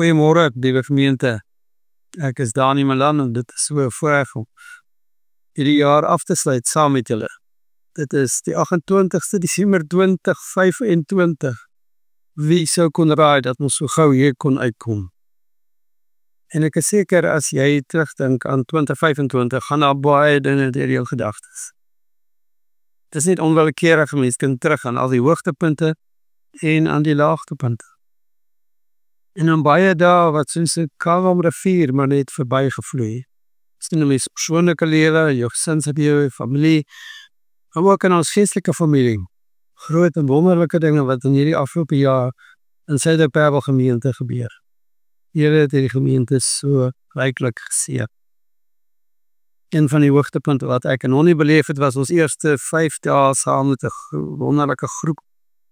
Goeiemôre, liewe gemeente. Ek is Dani Malan en dit is so 'n voorreg om hierdie jaar af te sluit saam met julle. Dit is die 28ste Desember 2025. Wie sou kon raai dat ons so gou hier kon uitkom? En ek is seker as jy terugdink aan 2025, gaan daar baie dinge deur jou gedagtes. Dit is nie onwillekeurig, mens kan terug aan al die hoogtepunte en aan die laagtepunte. En dan baie dae wat soos 'n kalm rivier maar net verbygevloei. Miskien in mens persoonlike lewe, jou gesinslewe, familie, maar ook in ons geestelike familie. Groot en wonderlike dinge wat in hierdie afgelope jaar in Suid-Afrika gemeente gebeur. Here het hierdie gemeente so ryklik geseën. Een van die hoogtepunte wat ek nog nie beleef het, was ons eerste 5 dae saam met 'n wonderlike groep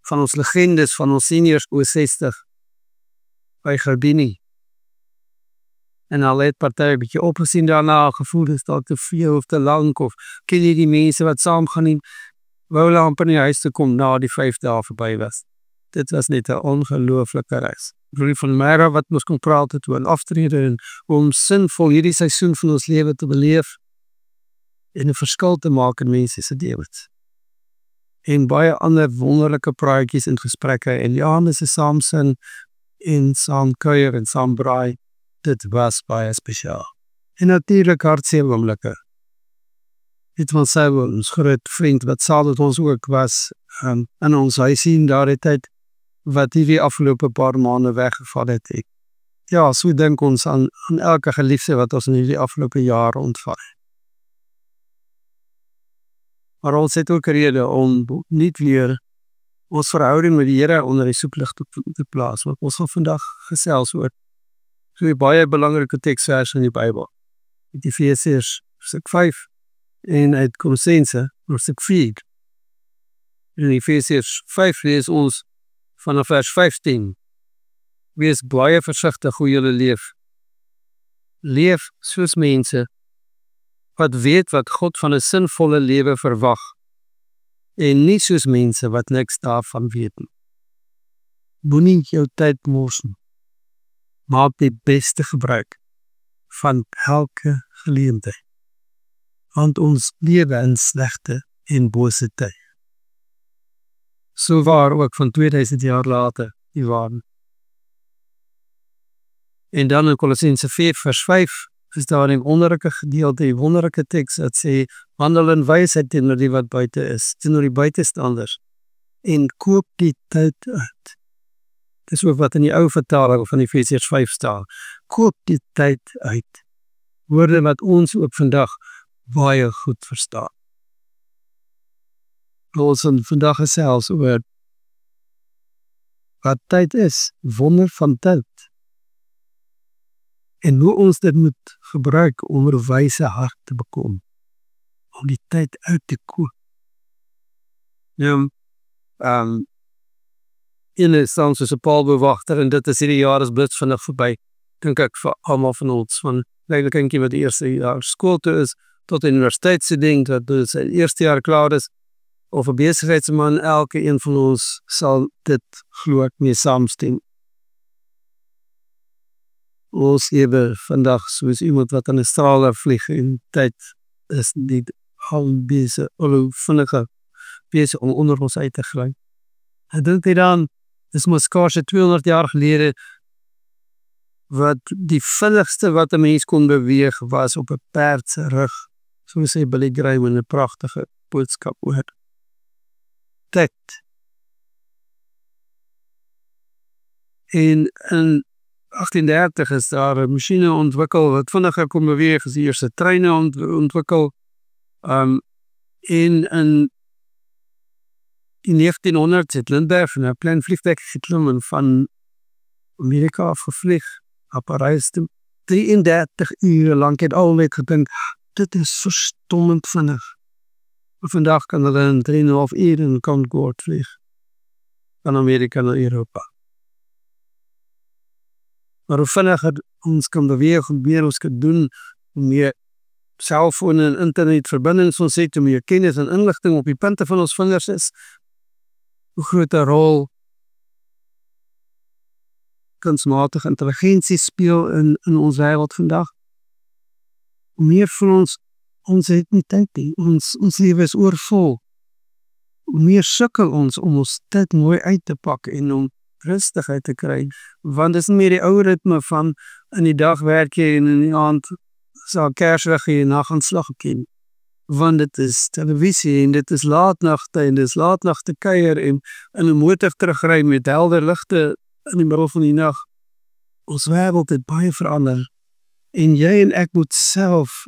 van ons legendes, van ons seniors oor 60 by Garbini. En al het party 'n bietjie opgesien daarna, gevoel is dalk te veel of te lank, of ken jy die mense wat saam gaan nie, wou hulle amper in die huis te kom na die 5 dae verby was. Dit was net 'n ongelooflike reis. Broer van Mara wat ons kon praat het oor 'n aftrede en om sinvol hierdie seisoen van ons lewe te beleef en 'n verskil te maak in mense se lewens. En baie ander wonderlike praatjies en gesprekke en Johannes se saamsin en saam kuier en saam braai. Dit was baie spesiaal. En natuurlik hartseer oomblikke. Dit was ons groot vriend wat saam met ons ook was in ons huisie in daardie tyd wat hierdie afgelope paar maande weggeval het. Ja, so dink ons aan elke geliefde wat ons in hierdie afgelope jaar ontvang. Maar ons het ook rede om nie weer ons verhouding met die Here onder die soeklig te plaas, wat ons gaan vandag gesels oor. So 'n baie belangrike teksvers in die Bybel. Uit Efesiërs hoofstuk 5 en uit Kolossense hoofstuk 4. In Efesiërs 5 lees ons vanaf vers 15. Wees baie versigtig hoe julle leef. Leef soos mense wat weet wat God van 'n sinvolle lewe verwag en nie soos mense wat niks daarvan weet nie. Moenie jou tyd mors nie. Maak die beste gebruik van elke geleentheid, want ons lewe in slegte en bose tye. So waar ook van 2000 jaar later die waarheid. En dan in Kolossense 4 vers 5 is daar 'n wonderlike gedeelte, 'n wonderlike teks wat sê, wandel in wysheid teenoor die wat buite is, teenoor die buitestanders, en koop die tyd uit. Dis ook wat in die ou vertaling van Efesiërs 5 staan. Koop die tyd uit. Woorde wat ons ook vandag baie goed verstaan. Ons vandag gesels oor wat tyd is, wonder van tyd. En hoe ons dit moet gebruik om 'n wyse hart te bekom. Om die tyd uit te koop. Nou, in 'n sang soos 'n paalbewachter, en dit is hierdie jaar is blits vinnig verby, dink ek vir almal van ons, van kleine kindjie wat die eerste jaar skool toe is, tot universiteitsstudent, wat sy eerste jaar klaar is, of 'n besigheidsman, elke een van ons sal dit glo ek mee saamstem. Ons lewe vandag soos iemand wat aan 'n straler vlieg en tyd is nie al besig, vinnige besig om onder ons uit te gly. Ek dink dit dan, dis mos skaars 200 jaar gelede, wat die vinnigste wat 'n mens kon beweeg was op 'n perd se rug, so sê Billy Graham in 'n pragtige boodskap oor tyd. En in 1830 is daar 'n masjiene ontwikkel wat vinniger kon beweeg, as die eerste treine ontwikkel. En in 1900 het Lindbergh 'n klein vliegtuig geklim en van Amerika afgevlieg na Parys toe. 33 ure lank het al net gedink, dit is verstommend vinnig. Maar vandag kan hulle in 3,5 uur in Concorde vlieg van Amerika na Europa. Maar hoe vinniger ons kan beweeg, hoe meer ons kan doen, hoe meer selfoon en internetverbindings ons het, hoe meer kennis en inligting op die punte van ons vingers is, hoe groter rol kunsmatige intelligensie speel in ons wêreld vandag. Hoe meer van ons het nie tyd nie, ons lewe is oorvol. Hoe meer sukkel ons om ons tyd mooi uit te pak en om rustigheid te kry, want dit is nie meer die ou ritme van in die dag werk jy en in die aand sal Kersdag jy en nagaanslag ken. Want dit is televisie en dit is laatnagte en dit is laatnagte kuier en in 'n motor terugry met helder ligte in die middel van die nag. Ons wêreld het baie verander en jy en ek moet self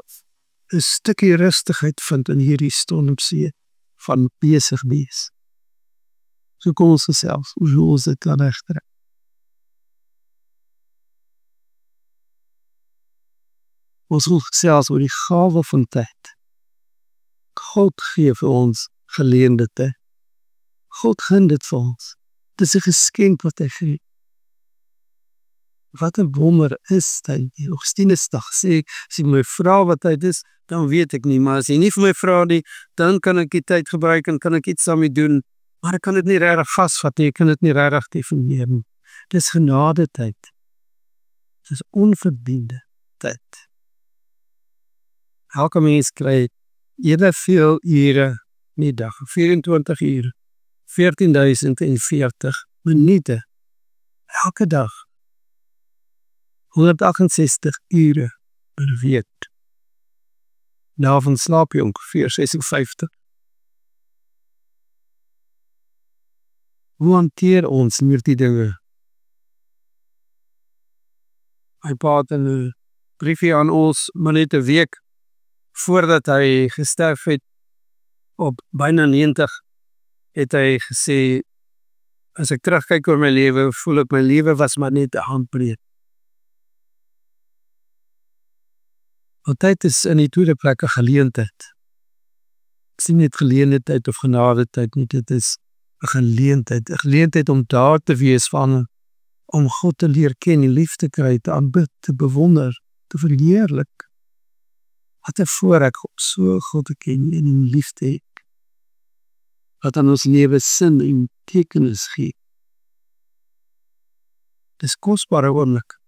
'n stukkie rustigheid vind in hierdie stormsee van besig wees. So kom ons gesels, hoe ons dit kan regkry. Ons moet gesels oor die gawe van tyd. God gee vir ons geleende tyd. God gun dit vir ons. Dit is 'n geskenk wat hy gee. Wat 'n wonder is tyd. Augustinus sê, as jy my vra wat tyd is, dan weet ek nie, maar as jy nie vir my vra nie, dan kan ek die tyd gebruik en kan ek iets daarmee doen, maar ek kan dit nie regtig vasvat nie, ek kan dit nie regtig definieer nie. Dis genade tyd. Dis onverdiende tyd. Elke mens kry evenveel ure in die dag, 24 ure, 14.040 minute, elke dag, 168 ure per week. Daarvan slaap jy ongeveer 56. Hoe hanteer ons hierdie dinge? My pa het in 'n briefie aan ons, maar net 'n week voordat hy gesterf het, op byna 90, het hy gesê, as ek terugkyk oor my lewe, voel ek my lewe was maar net 'n handbreed. Want tyd is in die tweede plek 'n geleentheid. Dit is nie net geleende tyd of genade tyd nie, dit is 'n geleentheid om daar te wees van, om God te leer ken, die lief te kry, te aanbid, te bewonder, te verheerlik. Wat 'n voorreg om so God te ken en in lief te hê. Wat aan ons lewe sin en betekenis gee. Dis kosbare oomblik.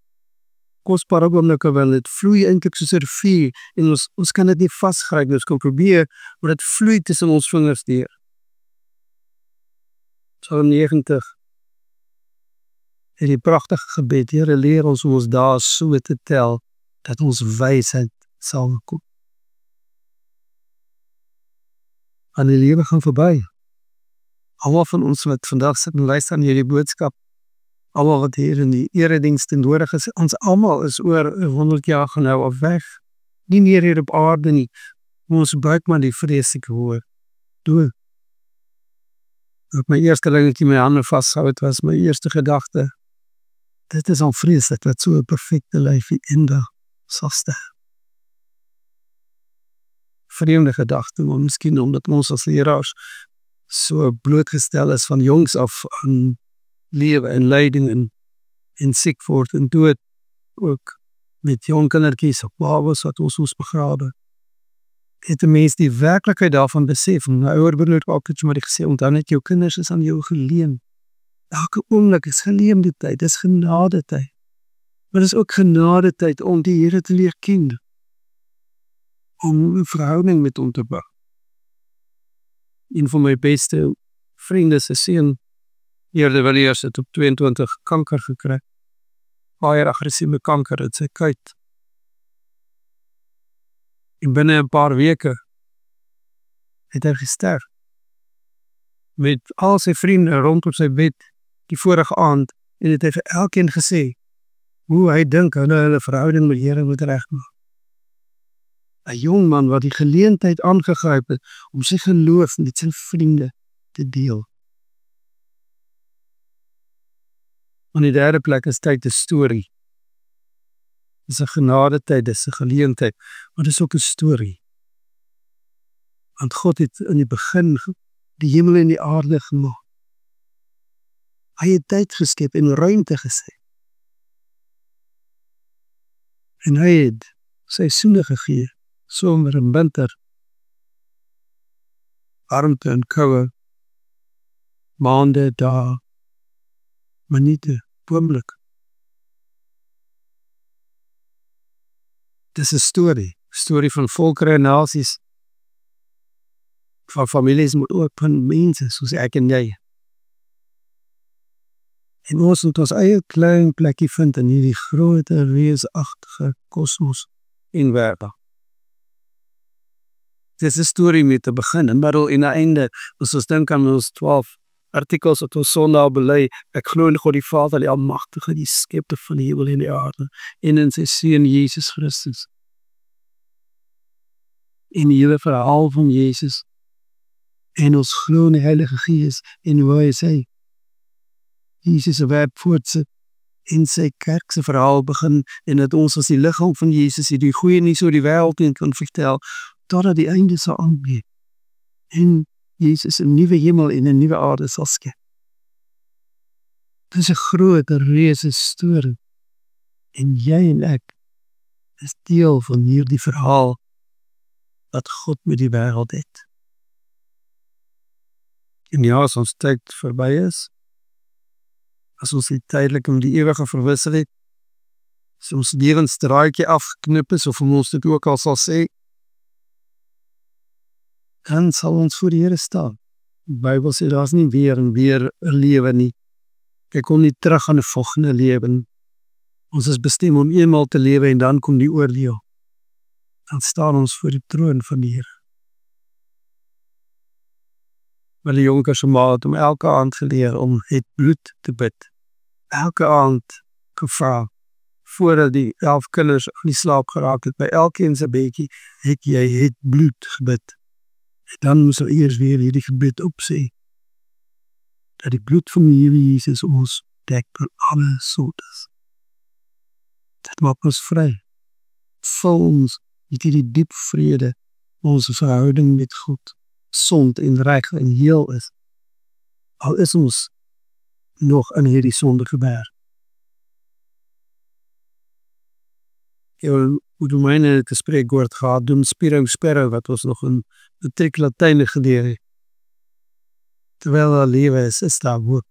Kosbare oomblik, want dit vloei eintlik soos 'n rivier en ons kan dit nie vasgryp nie, ons kan probeer, maar dit vloei tussen ons vingers deur. Psalm 90 het die pragtige gebed, Here leer ons om ons dae so te tel, dat ons wysheid sal kom. En die lewe gaan verby. Almal van ons wat vandag sit en luister aan hierdie boodskap, almal wat hier in die erediens teenwoordig is, ons almal is oor 100 jaar gaan nou af weg. Nie meer hier op aarde nie. Ons buik maar die vreeslike woord. Dood. Op my eerste dingetjie my hande vasgehou het, was my eerste gedagte. Dit is al vreeslik dat so 'n perfekte lyfie eendag sal sterf. Vreemde gedagte, maar miskien omdat ons as leraars so blootgestel is van jongs af aan lewe en lyding en siek word en dood, ook met jong kindertjies of babas wat ons moes begrawe. Het 'n mens die werklikheid daarvan besef. My ouer broer het ook iets maar gesê, onthou net jou kinders is aan jou geleen. Elke oomblik is geleende tyd, dis genade tyd. Maar dis ook genade tyd om die Here te leer ken. Om 'n verhouding met hom te bou. Een van my beste vriende se seun, eerder het op 22 kanker gekry. Baie aggressiewe kanker in sy kuit. En binne 'n paar weke het hy gesterf. Met al sy vriende rondom sy bed die vorige aand, en het hy vir elkeen gesê hoe hy dink hulle verhouding met die Here moet regmaak. 'n Jong man wat die geleentheid aangegryp het om sy geloof met sy vriende te deel. In die derde plek is tyd 'n storie. Dis 'n genade tyd, dis 'n geleentheid, maar dis ook 'n storie. Want God het in die begin die hemel en die aarde gemaak. Hy het tyd geskep en ruimte geskep. En hy het seisoene gegee, somer en winter, warmte en koue, maande, dae, minute, oomblik, Dis 'n storie van volkere en nasies, van families, maar ook van mense soos ek en jy. En ons moet ons eie klein plekkie vind in hierdie groot reusagtige kosmos en wêreld. Dis 'n storie met 'n begin, 'n middel en 'n einde. As ons dink aan ons 12 artikels wat ons Sondag bely, ek glo in God die Vader, die Almagtige, die Skepter van die hemel en die aarde, en in sy Seun Jesus Christus. En die hele verhaal van Jesus, en ons glo in die Heilige Gees, en hoe hy sê, Jesus se werk voortsit, en sy kerk se verhaal begin, en dat ons as die liggaam van Jesus hierdie goeie nuus oor die wêreld in kan vertel, totdat die einde sal aanbreek. En Jesus 'n nuwe hemel en 'n nuwe aarde sal skep. Dis 'n groot reuse storie. En jy en ek is deel van hierdie verhaal wat God met die wêreld het. En ja, as ons tyd verby is, as ons die tydelike met die ewige verwissel het, as ons lewensdraadjie afgeknip is, of ons dit ook al sal sê, dan sal ons voor die Here staan. Die Bybel sê daar's nie weer en weer 'n lewe nie. Ek kom nie terug aan 'n volgende lewe nie. Ons is bestem om eenmaal te lewe en dan kom die oordeel. Dan staan ons voor die troon van die Here. Maar die jonker se ma het om elke aand geleer om het bloed te bid. Elke aand gevra, voordat die 11 kinders in die slaap geraak het, by elkeen se bedjie, het jy het bloed gebid. En dan moes hy eers weer hierdie gebed opsê, dat die bloed van die Here Jesus ons dek van alle sondes. Dit maak ons vry. Vul ons met hierdie diep vrede, ons verhouding met God, sond en reg en heel is. Al is ons nog in hierdie sondige wêreld. Hoe Romeine te spreekwoord gehad, dum spiro spero, wat ons nog in de trik Latijn geleer het. Terwyl daar lewe is daar hoop.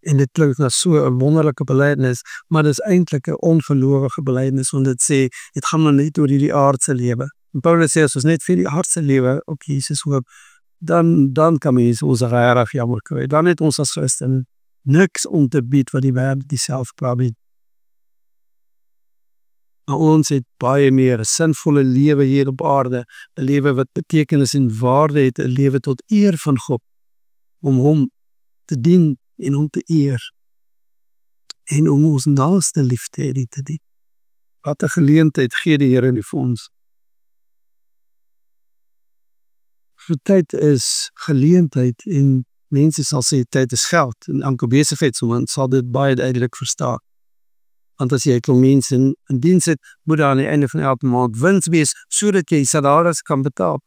En dit klink na so 'n wonderlike belydenis, maar dit is eintlik 'n onverlowige belydenis, want dit sê, dit gaan maar net oor hierdie aardse lewe. En Paulus sê, as ons net vir die aardse lewe op Jesus hoop, dan kan mens ons regtig jammer kry. Dan het ons as Christen niks om te bied wat die wêreld dieself klaar bied. Maar ons het baie meer 'n sinvolle lewe hier op aarde, 'n lewe wat betekenis en waarde het, 'n lewe tot eer van God, om hom te dien en hom te eer, en om ons naaste lief te hê en te dien. Wat 'n geleentheid gee die Here vir ons. Vir tyd is geleentheid, en mense sal sê tyd is geld, en elke besigheidsman sal dit baie duidelik verstaan. Want as jy 'n klomp mense in diens het, moet daar aan die einde van elke maand wins wees, sodat jy salaris kan betaal.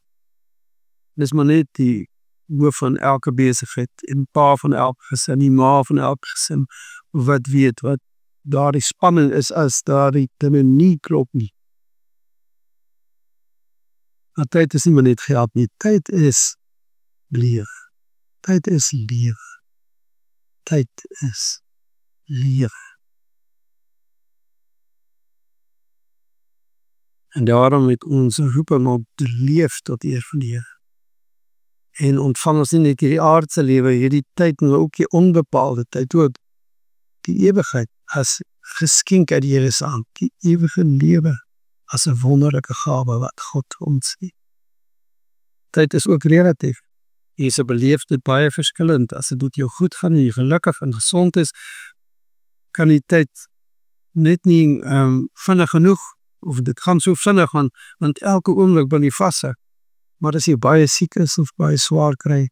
Dis maar net die hoof van elke besigheid, en pa van elke gesin, die ma van elke gesin, wat weet wat daar die spanning is as daar die dinge nie klop nie. Maar tyd is nie maar net geld nie, tyd is lewe. Tyd is lewe. Tyd is lewe. En daarom het ons roeping om te leef tot eer van die Here. En ontvang ons nie net hierdie aardse lewe, hierdie tyd, maar ook die onbepaalde tyd, ook die ewigheid as geskenk uit die Here se hand, die ewige lewe as 'n wonderlike gawe wat God ons gee. Tyd is ook relatief. Jy beleef dit baie verskillend. As dit met jou goed gaan en jy gelukkig en gesond is, kan die tyd net nie vinnig genoeg, of dit gaan so vinnig, want elke oomblik wil jy vashou. Maar as jy baie siek is of baie swaar kry,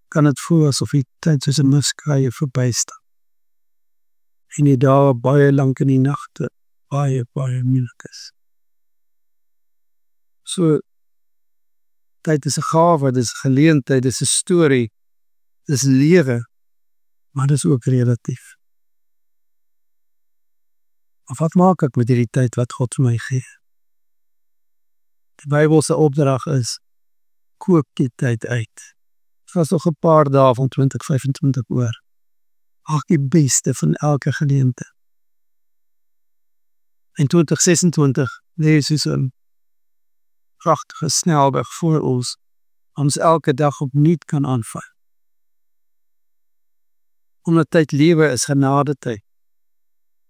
kan dit voel asof die tyd soos 'n miskrye verbystaan. En die dae baie lank in die nagte baie moeilik is. So, tyd is 'n gawe, dis 'n geleentheid, dis 'n storie, dis lewe, maar dis ook relatief. Of wat maak ek met hierdie tyd wat God vir my gee? Die Bybelse opdrag is, koop die tyd uit. Dit is nog 'n paar dae van 2025 oor. Maak die beste van elke geleentheid. In 2026 lê soos 'n pragtige snelweg voor ons elke dag opnuut kan aanvat. Omdat tyd lewe is genade tyd,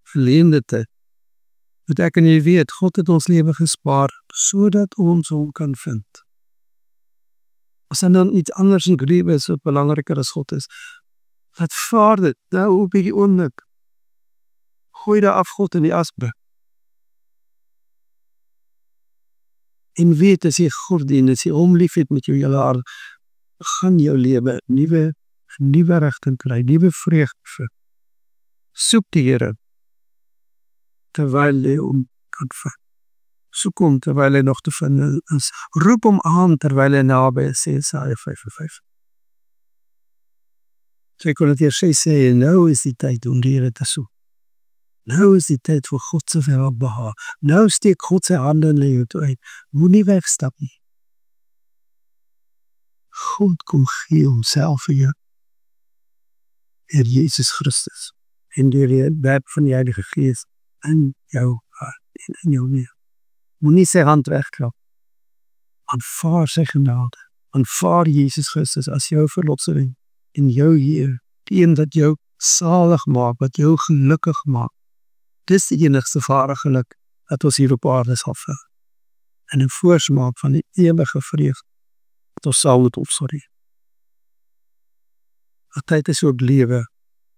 verleende tyd. Moet ek en jy weet, God het ons lewe gespaar, sodat ons hom kan vind. As dan iets anders in lewe is wat belangriker as God is, laat vaar dit, nou op die oomblik. Gooi daar af God in die asblik. En weet, as jy God dien, as jy hom lief het met jou hele hart, gaan jou lewe nuwe rigting kry, nuwe vreugde. Soek die Here, terwyl hy hom kan vind. Soek hom terwyl hy nog te vind is. Roep hom aan terwyl hy naby is, sê Jesaja 5:5. So ek kon het hier sê, nou is die tyd om die Here te soek. Nou is die tyd vir God se welbehaag. Nou steek God sy hande in jou toe uit. Moenie wegstap nie. God kom gee homself vir jou. Heer Jesus Christus. En deur die werk van die Heilige Gees in jou hart en in jou lewe. Moenie sy hand wegklap. Aanvaar sy genade. Aanvaar Jesus Christus as jou verlosser en jou Heer. Die een wat jou salig maak, wat jou gelukkig maak. Dis die enigste ware geluk dat ons hier op aarde sal vind. En 'n voorsmaak van die ewige vreugde wat ons sal moet opsorg. Tyd is ook lewe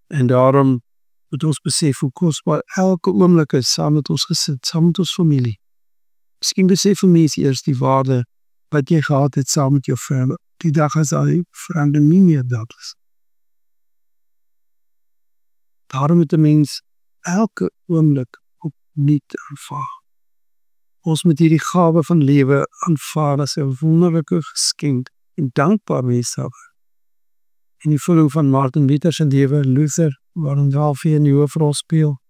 en daarom moet ons besef hoe kosbaar elke oomblik is saam met ons gesit, saam met ons familie. Miskien besef vir mense eers die waarde wat jy gehad het saam met jou vriende. Die dag as hy vriende nie meer dat is. Daarom moet 'n mens elke oomblik opnuut aanvaar. Ons moet hierdie gawe van lewe aanvaar as 'n wonderlike geskenk en dankbaar wees daarvoor. In die vulling van Martin Luther se lewe, Luther, waarin Calvin 'n hoofrol speel,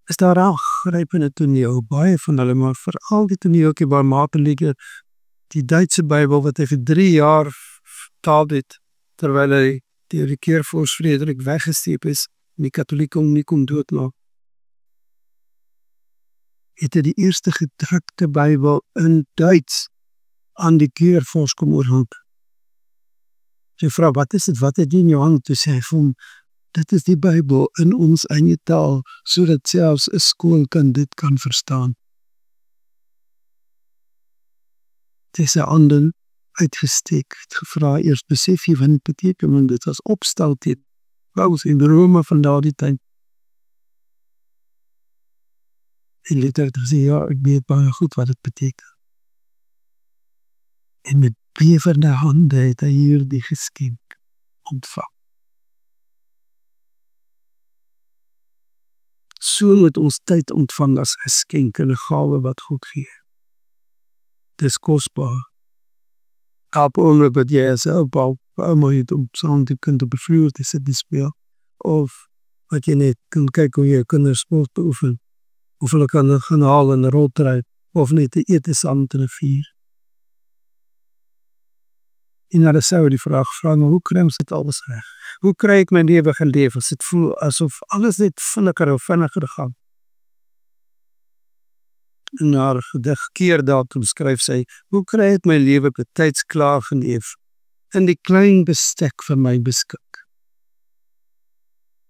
is daar 'n grypende toneel, baie van hulle, maar veral die toneeltjie waar Martin Luther die Duitse Bybel wat hy vir 3 jaar vertaal het, terwyl hy deur die keurvorst Frederik weggesteep is, en die katholieke hom nie kon doodmaak, het hy die eerste gedrukte Bybel in Duits aan die keurvorst kom oorhandig. Sy vrou, wat is dit, wat het jy in jou hand? Toe sê hy vir hom, dit is die Bybel in ons eie taal, sodat selfs 'n skool dit kan verstaan. Het is sy handen uitgesteek, het gevra, eers besef jy wat dit beteken, want dit was opstel teen Paulus in Rome van daardie tyd. En Luther het gesê, ja, ek weet baie goed wat dit beteken. En met bevende hande het hy hierdie geskenk ontvang. So moet ons tyd ontvang as 'n geskenk en 'n gawe wat God gee. Dis kosbaar. Elke oomblik wat jy as 'n oupa het om saam te kind op 'n vloer te sit en speel, of wat jy net kan kyk hoe jou kinders sport beoefen, of hulle kan gaan haal in 'n roltrui, of net te eet saam met 'n vuur. En hulle sou die vraag vra, maar hoe kry ons dit alles reg? Hoe kry ek my lewe geleef as dit voel asof alles net vinniger gaan? In haar gedig Keerdatum skryf sy, hoe kry ek my lewe betyds klaar geleef, in die klein bestek van my beskik?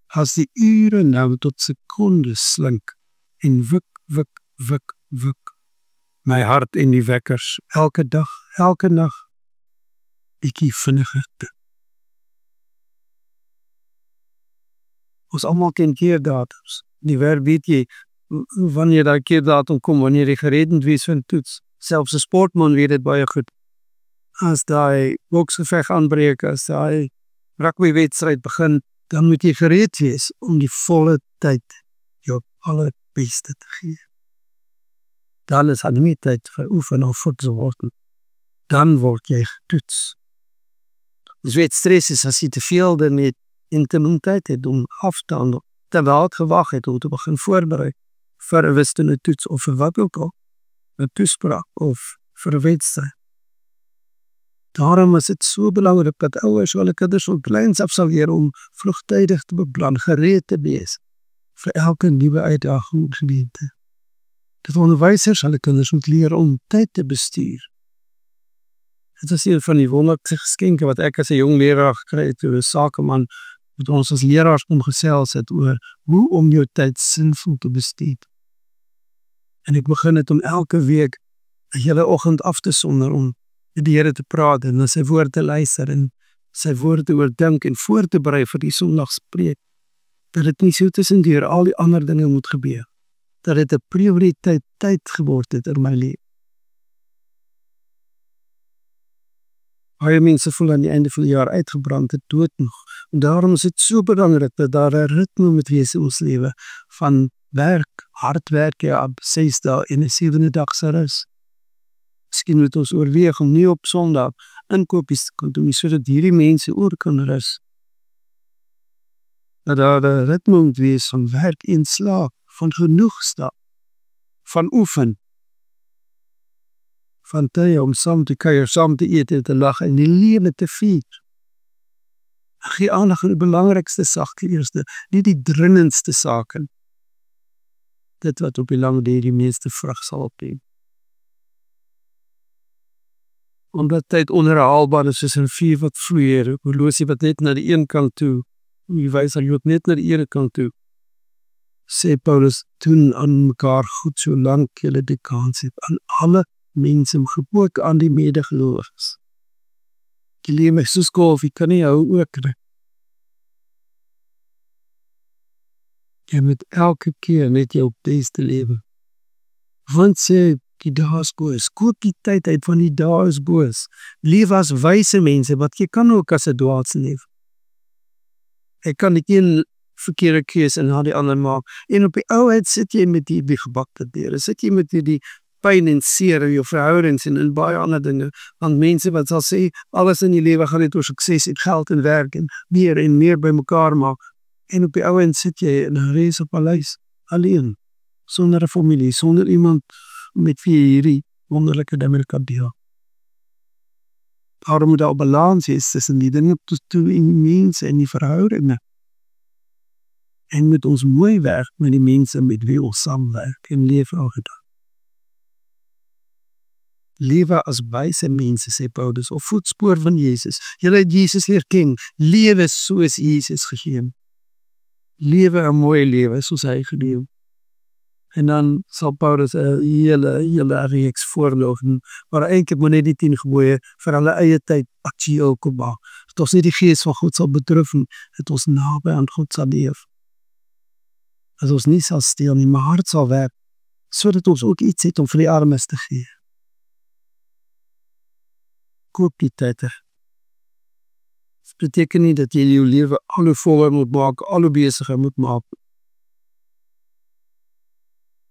As die ure nou tot sekondes slink, en wik, my hart en die wekkers, elke dag, elke nag, bietjie vinniger. Ons almal ken keerdatums. Die werk weet jy, wanneer daai keerdatum kom, wanneer jy gereed moet wees vir 'n toets. Selfs 'n sportman weet dit baie goed. As daai boksgeveg aanbreek, as daai rugbywedstryd begin, dan moet jy gereed wees om die volle tyd jou allerbeste te gee. Dan is nie tyd vir oefen of voedsel word. Dan word jy getoets. Dus weet, stres is as jy te veel daarmee intimiteit het om af te handel, terwyl het gewag het om te begin voorberei vir 'n wiskundige toets of vir wat ook al, 'n toespraak of vir 'n wedstryd. Daarom is dit so belangrik dat ouers hulle kinders van kleins af sal leer om vroegtydig te beplan, gereed te wees vir elke nuwe uitdaging en gemeente. Dat onderwysers hulle kinders moet leer om tyd te bestuur. Dit is een van die wonderlikste geskenke wat ek as 'n jong leraar gekry het, toe 'n sakeman met ons as leraars omgesels het oor hoe om jou tyd sinvol te bestuur. En ek begin het om elke week 'n hele oggend af te sonder om met die Here te praat en na sy woord te luister en sy woord te oordink en voor te berei vir die Sondagspreek. Dat dit nie so tussendeur al die ander dinge moet gebeur. Dat dit 'n prioriteit tyd geword het in my lewe. Baie mense voel aan die einde van die jaar uitgebrand het, dood nog. En daarom is dit so belangrik dat daar 'n ritme moet wees in ons lewe van werk, hard werk op 6 dae en 'n 7de dag se rus. Miskien moet ons oorweeg om nie op Sondag inkopies te kan doen, sodat hierdie mense oor kan rus. Dat daar 'n ritme moet wees van werk en slaap, van genoegskap, van oefen, van tye om saam te kuier, saam te eet en te lag en die lewe te vier. Gee aandag aan die belangrikste sake eerste, nie die dringendste sake. Dit wat op die lang duur die meeste vrug sal opbring. Omdat tyd onherhaalbaar is soos 'n rivier wat vloei, 'n horlosie wat net na die een kant toe, die wyser loop net na die ene kant toe. Sê Paulus, doen aan mekaar goed solank julle die kans het, aan alle mense, ook aan die medegelowiges. Die lewe is soos golf, jy kan nie hou ook nie. Jy moet elke keer net jou beste lewe. Want sê, die dae is boos, koop die tyd uit van die dae is boos. Leef as wyse mense, wat jy kan ook as 'n dwaas leef. Ek kan die een verkeerde keuse en na die ander maak. En op die ouheid sit jy met die gebakte deure, sit jy met die pyn en seer in jou verhoudings en baie ander dinge. Want mense wat sal sê, alles in die lewe gaan net oor sukses en geld en werk en meer by mekaar maak. En op die ouheid sit jy in 'n reuse paleis, alleen, sonder 'n familie, sonder iemand met wie jy hierdie wonderlike dinge kan deel. Daarom moet daar balans wees tussen die dinge toe in die mense en die verhoudinge. En moet ons mooi werk met die mense met wie ons saamwerk en leef elke dag. Lewe as wyse mense, sê Paulus, of voetspoor van Jesus. Julle het Jesus leer ken, lewe soos Jesus gegee. Lewe 'n mooi lewe soos hy geleef. En dan sal Paulus 'n hele reeks voorloop, maar eintlik moet net die 10 gebooie vir hulle eie tyd aktueel kom maak. Dat ons nie die gees van God sal bedrif nie, dat ons naby aan God sal leef. Dat ons nie sal steel nie, maar hard sal werk, sodat ons ook iets het om vir die armes te gee. Koop die tyd. Dit beteken nie dat jy jou lewe al hoe voller moet maak, al hoe besigger moet maak.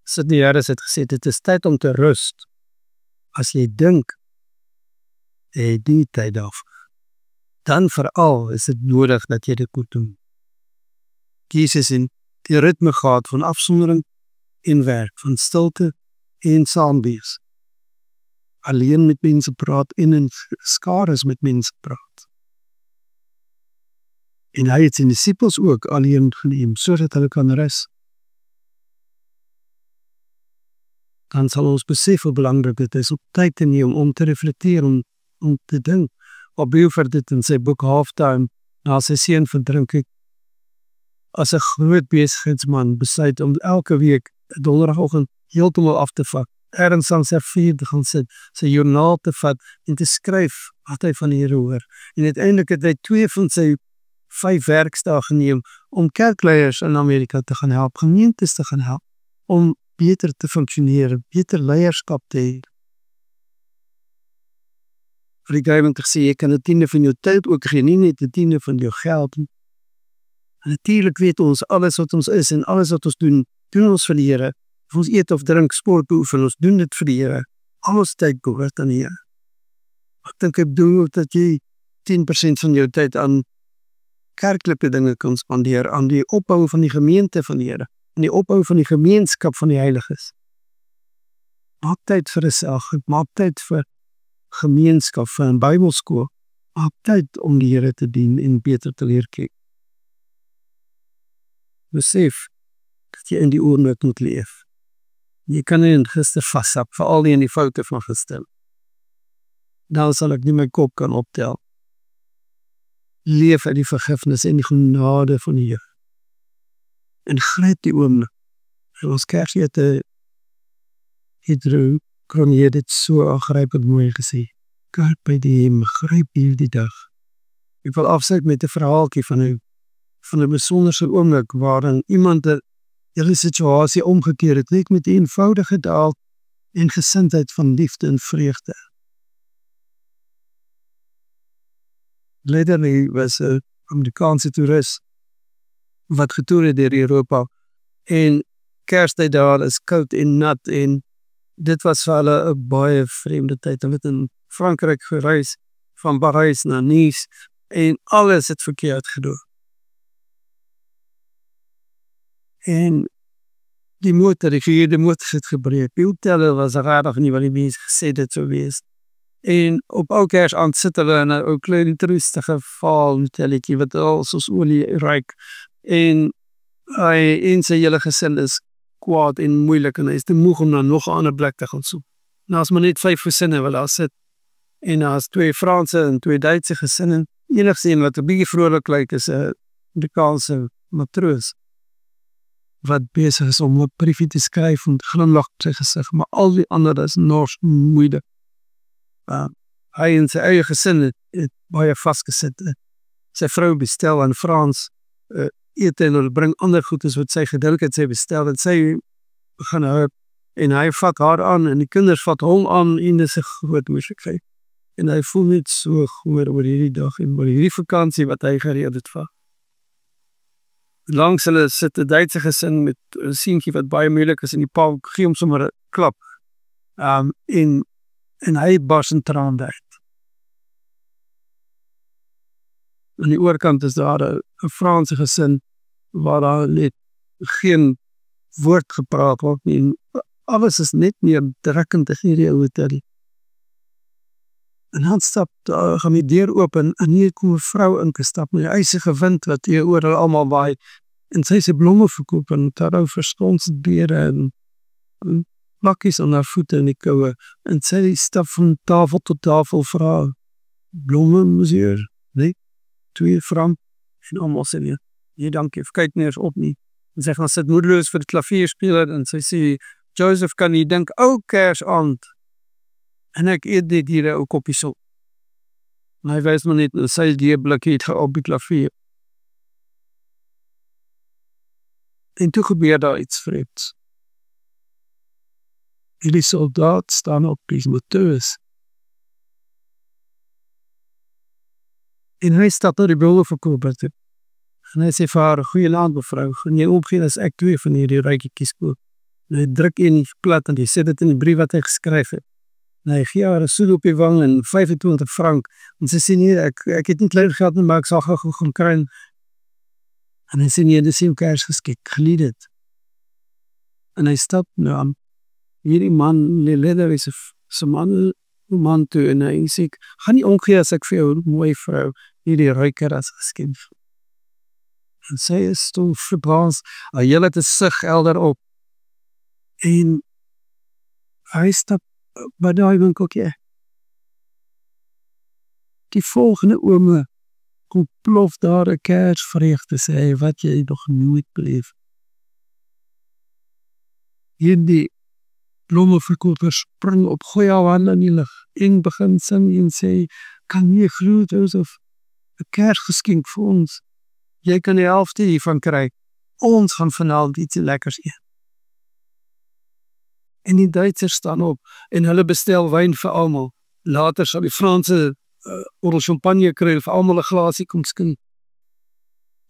Sidney Harris het gesê, dit is tyd om te rus. As jy dink, jy die tyd af, dan veral is dit nodig dat jy dit moet doen. Jesus in die ritme gehad van afsondering en werk, van stilte en saam wees. Alleen met mense praat en in skares met mense praat. En hy het sy disippels ook alleen geneem, sodat hulle kan rus. Dan sal ons besef hoe belangrik dit is om tyd te neem om te reflekteer, om te dink. Wat Beaufort dit in sy boek Halftime, na sy seun verdrink het, as 'n groot besigheidsman besluit om elke week 'n donderdagoggend heeltemal af te vat, ergens aan sy vuur te gaan sit, sy joernaal te vat en te skryf wat hy van die Here hoor. En uiteindelik het hy 2 van sy 5 werkdae geneem om kerkleiers in Amerika te gaan help, gemeentes te gaan help, om beter te funksioneer, beter leierskap te hê. Vir die guy wat gesê, jy kan 'n 10de van jou tyd ook gee, nie net 'n 10de van jou geld nie. En natuurlijk weet ons, alles wat ons is en alles wat ons doen, doen ons vir die Here. Of ons eet of drink, sport beoefen, ons doen dit vir die Here. Al ons tyd behoort aan die Here. Ek dink ek bedoel ook dat jy 10% van jou tyd aan kerklike dinge kan spandeer, aan die opbou van die gemeente van die Here, aan die opbou van die gemeenskap van die heiliges. Maak tyd vir jouself, maak tyd vir gemeenskap, vir 'n Bybelskool, maak tyd om die Here te dien en beter te leer ken. Besef, jy in die oomblik moet leef. Jy kan nie in gister vashap, veral nie in die foute van gister. Dan sal ek nie my kop kan optel. Leef uit die vergifnis en die genade van die Here. En gryp die oomblik. En ons Kersete Hydro Cronje dit so aangrypend mooi gesê. Carpe diem, gryp hierdie dag. Ek wil afsluit met 'n verhaaltjie van 'n besonderse oomblik waarin iemand 'n hele situasie omgekeer het, net met 'n eenvoudige daad en gesindheid van liefde en vreugde. Literally was 'n Amerikaanse toerist wat getoer het deur Europa en Kerstyd daar is koud en nat en dit was vir hulle 'n baie vreemde tyd. Hulle het in Frankryk gereis van Parys na Nice en alles het verkeerd gedoen. En die gehuurde motor het gebreek. Die hotel was rarig nie wat die mense gesê dit sou wees. En op ou Kersaand sit hulle in 'n ou klein troostige hotelletjie wat al soos olie ruik. En hy en sy hele gesin is kwaad en moeilik en hy is te moeg om na nog 'n ander plek te gaan soek. Nou as maar net 5 gesinne wil daar sit. En daar's 2 Franse en 2 Duitse gesinne. Enigste een wat 'n bietjie vrolik lyk is 'n Amerikaanse matroos wat besig is om 'n briefie te skryf en glimlag op sy gesig, maar al die ander is nors moeilik. Hy en sy eie gesin het baie vasgesit. Sy vrou bestel in Frans ete en hulle bring ander goedes wat sy gedink het sy bestel en sy begin huip en hy vat haar aan en die kinders vat hom aan en dis 'n groot moeilikheid. En hy voel net so goed oor hierdie dag en oor hierdie vakansie wat hy gereed het vir. Langs hulle sit 'n Duitse gesin met 'n seentjie wat baie moeilik is en die pa gee hom sommer 'n klap. En hy bars in trane uit. Aan die oorkant is daar 'n Franse gesin waar daar net geen woord gepraat word nie. Alles is net neerdrukkend te hierdie hotel. En dan gaan die deur oop en hier kom 'n vrou ingestap met 'n ysige wind wat hier oor hulle almal waai. En sy sê blomme verkoop en daar verstons beere en plakkies aan haar voete in die koue. En sy stap van tafel tot tafel vra, blomme, monsieur? Nee, 2 frank. En almal sê nee, dankie, kyk nie eens op nie. En sy gaan sit moedeloos vir die klavierspeler en sy sê, Joseph, kan jy dink, ou Kersaand? En ek eet dit hier 'n ou koppie sop. En hy wys my net 'n CD-blikkie op die klavier. En toe gebeur daar iets vreemds. Die soldaat staan op die motoors. En hy stap na die bulleverkoper toe. En hy sê vir haar, goeienaand mevrou, gaan jy omgee as ek 2 van hierdie ruitjies koop? En hy druk een plat en hy sê dit in die brief wat hy geskryf het. En hy gee haar 'n soen op die wang en 25 frank. En sy sê nee, ek het nie klein geld nie, maar ek sal gou gaan kry. En hy sê nee, dis nie Kersgeskenk, geniet dit. En hy stap nou aan. Hierdie man, Leder is 'n man toe en hy sê, gaan nie omgee as ek vir jou mooi vrou hierdie ruiker as geskenk. En sy is stom verbaas, haar hele te sug helder op. En hy stap by daai winkeltjie. Die volgende oomlik kom plof daar 'n Kersvreugde sê wat jy nog nooit beleef. Hierdie blommeverkoper spring op, gooi haar hande in die lug en begin sing en sê, kan jy glo, Joseph, 'n Kersgeskenk vir ons. Jy kan die helfte hiervan kry. Ons gaan vanaand iets lekkers eet. En die Duitsers staan op en hulle bestel wyn vir almal. Later sal die Franse bottel champagne kry vir almal 'n glasie kom skink.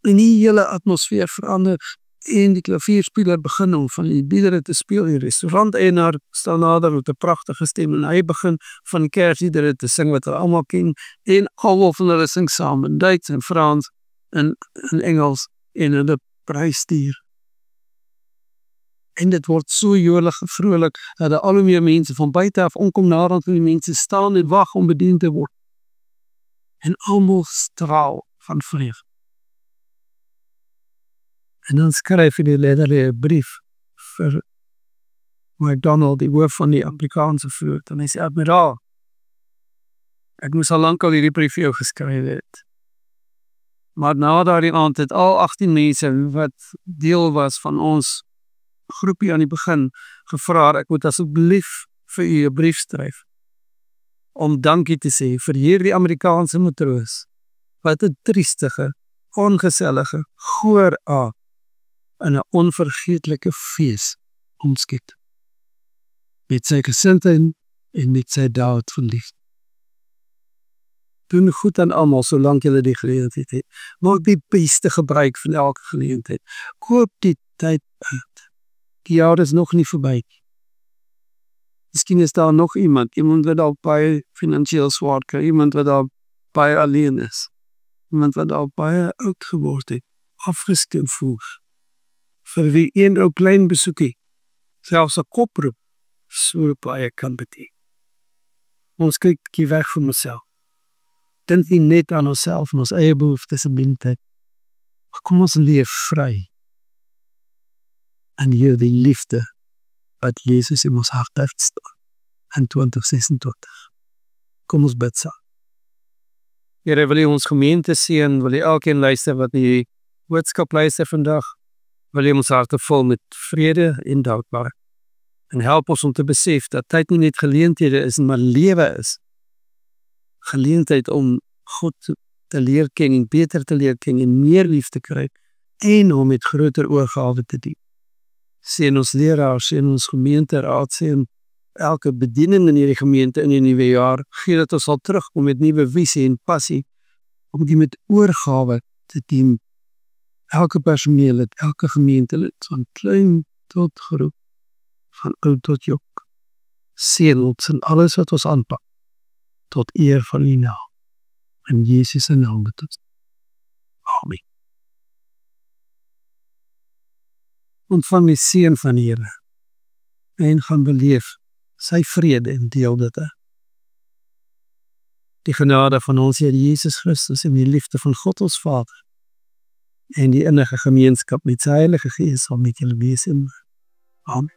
En die hele atmosfeer verander en die klavierspeler begin om van die liedere te speel. Die restauranteienaar staan nader met 'n pragtige stem en hy begin van Kersliedere te sing wat hulle almal ken en almal van hulle sing saam in Duits en Frans en Engels en hulle prystuur. En dit word so jolig en vrolik dat al hoe meer mense van buite af omkom nadat die mense staan en wag om bedien te word. En almal straal van vreugde. En dan skryf hy die letterlike brief vir McDonald, die hoof van die Amerikaanse vloot, en hy sê, admiraal, ek moes al lank al hierdie brief vir jou geskryf het. Maar na daardie aand het al 18 mense wat deel was van ons groepie aan die begin gevra, ek moet asseblief vir u 'n brief skryf om dankie te sê vir hierdie Amerikaanse matroos wat 'n triestige, ongesellige, goor aard in 'n onvergeetlike fees omskep. Met sy gesindheid en met sy daad van liefde. Doen goed aan almal solank julle die geleentheid het. Maak die beste gebruik van elke geleentheid. Koop die tyd uit. Die jaar is nog nie verby. Miskien is daar nog iemand wat al baie finansiëel swaar kry, iemand wat al baie alleen is, iemand wat al baie oud geword het, afgeskep voel, vir wie een ou klein besoekie, selfs 'n koproep, so baie kan beteken. Ons kyk bietjie weg van onsself. Dink nie net aan onsself en ons eie behoeftes en blindheid. Maar kom ons leef vry. En hier die liefde wat Jesus in ons hart heeft staan. In 2026. Kom ons bid saam. Here, wil U ons gemeente seën, wil U elkeen luister wat die boodskap luister vandag, wil U ons harte vol met vrede en dankbaarheid. En help ons om te besef dat tyd nie net geleenthede is, maar lewe is. Geleentheid om God te leer ken en beter te leer ken en meer lief te kry en om met groter oorgawe te dien. Seën ons leraars, seën ons gemeenteraad, seën elke bediening in hierdie gemeente in die nuwe jaar, gee dat ons sal terugkom met nuwe visie en passie om die met oorgawe te dien. Elke personeellid, elke gemeentelid, van klein tot groot, van oud tot jong. Seën ons in alles wat ons aanpak, tot eer van U naam. In Jesus se naam bid ons. Amen. Ontvang die seën van die Here en gaan beleef sy vrede en deel dit. Die genade van ons Here Jesus Christus en die liefde van God ons Vader en die innige gemeenskap met sy Heilige Gees sal met julle wees. Amen.